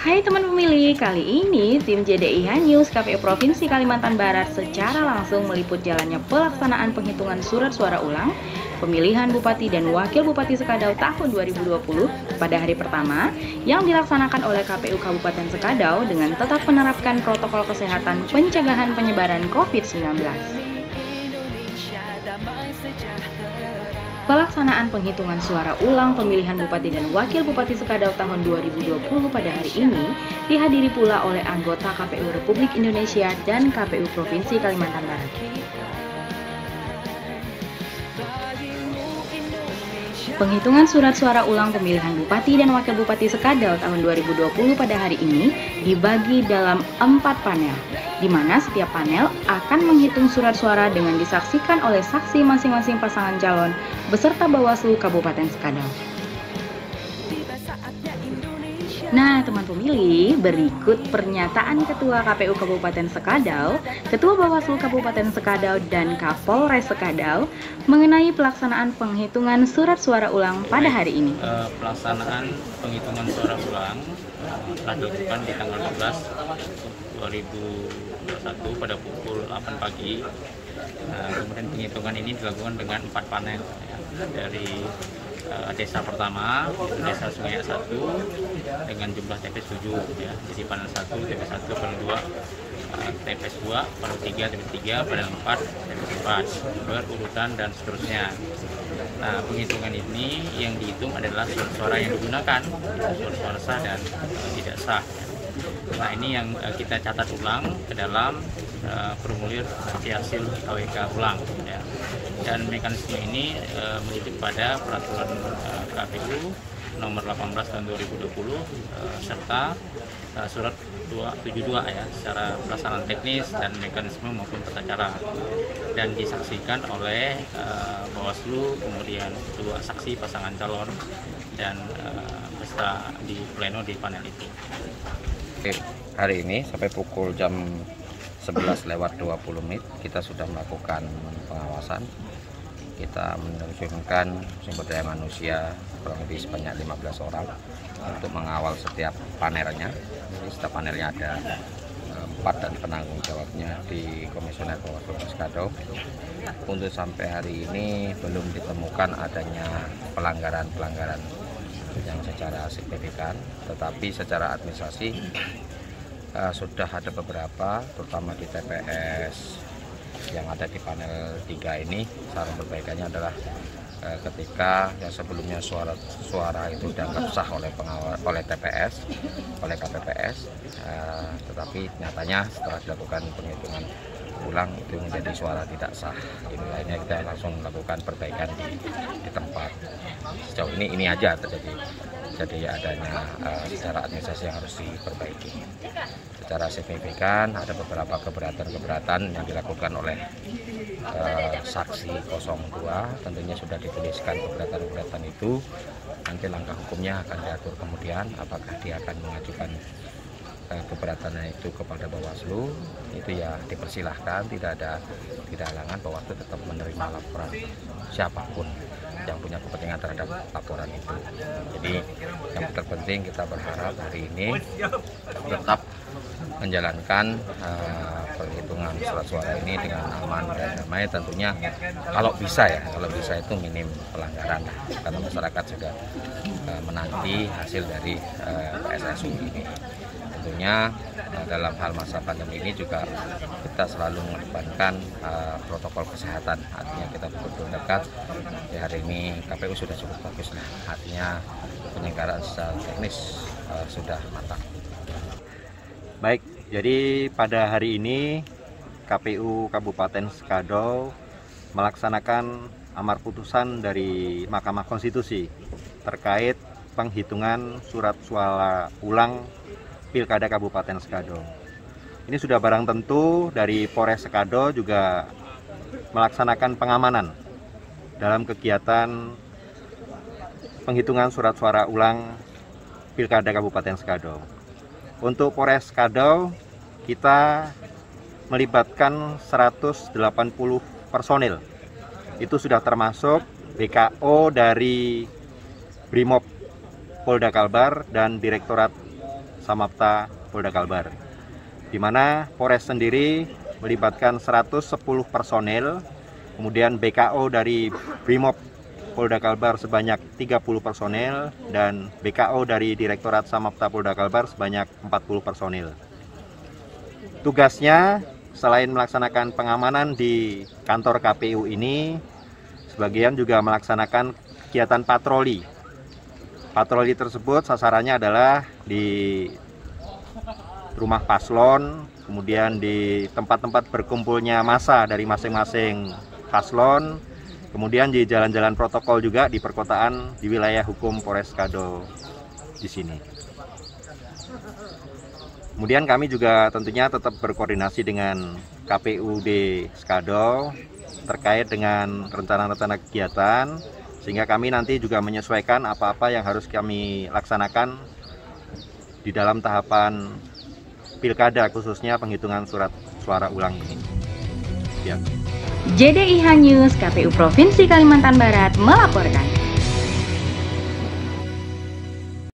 Hai teman pemilih, kali ini tim JDIH News KPU Provinsi Kalimantan Barat secara langsung meliput jalannya pelaksanaan penghitungan surat suara ulang pemilihan Bupati dan Wakil Bupati Sekadau tahun 2020 pada hari pertama yang dilaksanakan oleh KPU Kabupaten Sekadau dengan tetap menerapkan protokol kesehatan pencegahan penyebaran COVID-19. Pelaksanaan penghitungan suara ulang pemilihan Bupati dan Wakil Bupati Sekadau tahun 2020 pada hari ini dihadiri pula oleh anggota KPU Republik Indonesia dan KPU Provinsi Kalimantan Barat. Penghitungan surat suara ulang pemilihan Bupati dan Wakil Bupati Sekadau tahun 2020 pada hari ini dibagi dalam 4 panel, di mana setiap panel akan menghitung surat suara dengan disaksikan oleh saksi masing-masing pasangan calon beserta Bawaslu Kabupaten Sekadau. Nah, teman pemilih, berikut pernyataan Ketua KPU Kabupaten Sekadau, Ketua Bawaslu Kabupaten Sekadau, dan Kapolres Sekadau mengenai pelaksanaan penghitungan surat suara ulang pada hari ini. Pelaksanaan penghitungan suara ulang telah dilakukan di tanggal 12 2021 pada pukul 8 pagi. Kemudian penghitungan ini dilakukan dengan 4 panel dari desa pertama, desa Sungai 1 dengan jumlah TPS 7 ya. Jadi panel 1, TPS 1, panel 2, TPS 2, panel 3, TPS 3, panel 4, TPS 4, berurutan dan seterusnya. Nah, penghitungan ini yang dihitung adalah suara yang digunakan, suara sah dan tidak sah. Nah, ini yang kita catat ulang ke dalam formulir hasil KWK ulang ya. Dan mekanisme ini merujuk pada peraturan KPU nomor 18 tahun 2020 serta surat 272 ya, secara pelaksanaan teknis dan mekanisme maupun tata cara, dan disaksikan oleh Bawaslu, kemudian dua saksi pasangan calon dan peserta di pleno di panel itu. Hari ini sampai pukul jam 11:20 kita sudah melakukan pengawasan. Kita menerjunkan sumber daya manusia kurang lebih sebanyak 15 orang untuk mengawal setiap panelnya. Jadi setiap panelnya ada 4 dan penanggung jawabnya di Komisioner Bawaslu Sekadau. Untuk sampai hari ini belum ditemukan adanya pelanggaran-pelanggaran yang secara signifikan, tetapi secara administrasi sudah ada beberapa, terutama di TPS yang ada di panel 3 ini. Saran perbaikannya adalah ketika yang sebelumnya suara itu dianggap sah oleh TPS, oleh KPPS, tetapi nyatanya setelah dilakukan penghitungan ulang itu menjadi suara tidak sah. Ini lainnya kita langsung melakukan perbaikan di tempat. Sejauh ini aja terjadi. Jadi adanya secara administrasi yang harus diperbaiki. Secara signifikan ada beberapa keberatan-keberatan yang dilakukan oleh saksi 02. Tentunya sudah dituliskan keberatan-keberatan itu. Nanti langkah hukumnya akan diatur kemudian, apakah dia akan mengajukan keberatannya itu kepada Bawaslu, itu ya dipersilahkan, tidak ada halangan. Bawaslu tetap menerima laporan siapapun yang punya kepentingan terhadap laporan itu. Jadi yang terpenting kita berharap hari ini tetap menjalankan perhitungan surat suara ini dengan aman dan damai. Tentunya kalau bisa itu minim pelanggaran, karena masyarakat sudah menanti hasil dari PSSU ini. Tentunya dalam hal masa pandemi ini juga kita selalu mengedepankan protokol kesehatan. Artinya kita betul-betul dekat. Di hari ini KPU sudah cukup bagus, artinya penyelenggaraan secara teknis sudah matang. Baik, jadi pada hari ini KPU Kabupaten Sekadau melaksanakan amar putusan dari Mahkamah Konstitusi terkait penghitungan surat suara ulang Pilkada Kabupaten Sekadau. Ini sudah barang tentu dari Polres Sekadau juga melaksanakan pengamanan dalam kegiatan penghitungan surat suara ulang Pilkada Kabupaten Sekadau. Untuk Polres Sekadau kita melibatkan 180 personil. Itu sudah termasuk BKO dari Brimob Polda Kalbar dan Direktorat Samapta Polda Kalbar, di mana Polres sendiri melibatkan 110 personel, kemudian BKO dari Brimob Polda Kalbar sebanyak 30 personel, dan BKO dari Direktorat Samapta Polda Kalbar sebanyak 40 personel. Tugasnya selain melaksanakan pengamanan di kantor KPU ini, sebagian juga melaksanakan kegiatan patroli. Patroli tersebut sasarannya adalah di rumah paslon, kemudian di tempat-tempat berkumpulnya massa dari masing-masing paslon, kemudian di jalan-jalan protokol juga di perkotaan di wilayah hukum Polres Skado di sini. Kemudian kami juga tentunya tetap berkoordinasi dengan KPUD Skado terkait dengan rencana-rencana kegiatan, sehingga kami nanti juga menyesuaikan apa-apa yang harus kami laksanakan di dalam tahapan pilkada, khususnya penghitungan surat suara ulang ini. Ya. JDIH News KPU Provinsi Kalimantan Barat melaporkan.